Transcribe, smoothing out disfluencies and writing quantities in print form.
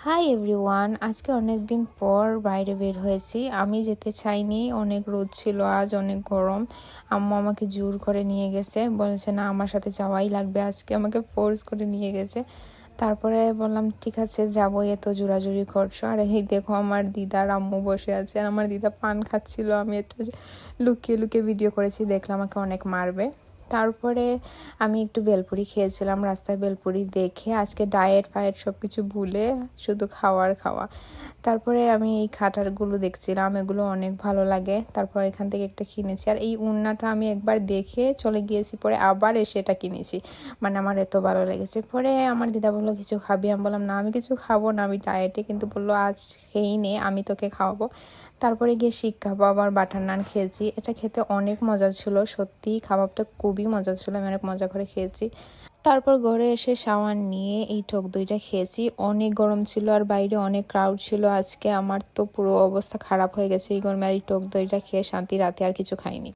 Hi everyone, আজকে অনেক দিন পর বাইরে বের হয়েছি। আমি যেতে চাইনি, অনেক রোদ ছিল, আজ অনেক গরম। আম্মু আমাকে জোর করে নিয়ে গেছে, বলেছে না আমার সাথে যাওয়াই লাগবে, আজকে আমাকে ফোর্স করে নিয়ে গেছে। তারপরে বললাম ঠিক আছে যাবো, এত জোরাজুরি করছো। আর এই দেখো আমার দিদার আম্মু বসে আছে, আর আমার দিদা পান খাচ্ছিল। আমি একটু লুকিয়ে লুকিয়ে ভিডিও করেছি, দেখলাম আমাকে অনেক মারবে। তারপরে আমি একটু বেলপুরি খেয়েছিলাম রাস্তায়। বেলপুরি দেখে আজকে ডায়েট ফায়েট সব কিছু ভুলে শুধু খাওয়া। তারপরে আমি এই খাটারগুলো দেখছিলাম, এগুলো অনেক ভালো লাগে। তারপর এখান থেকে একটা কিনেছি। আর এই উন্নাটা আমি একবার দেখে চলে গিয়েছি, পরে আবার এসে এটা কিনেছি। মানে আমার এত ভালো লেগেছে। পরে আমার দিদা বললো কিছু খাবি? আমি বললাম না আমি কিছু খাবো না, আমি ডায়েটে। কিন্তু বললো আজ খেয়েই নে, আমি তোকে খাওয়াবো। তারপরে গিয়ে শিক কাবাব আর বাটার নান খেয়েছি। এটা খেতে অনেক মজা ছিল, সত্যি কাবাবটা খুবই মজা ছিল, আমি অনেক মজা করে খেয়েছি। তারপর ঘরে এসে শাওয়ার নিয়ে এই টক দইটা খেয়েছি। অনেক গরম ছিল আর বাইরে অনেক ক্রাউড ছিল আজকে। আমার তো পুরো অবস্থা খারাপ হয়ে গেছে এই গরমে। আর এই টক দইটা খেয়ে শান্তি, রাতে আর কিছু খাইনি।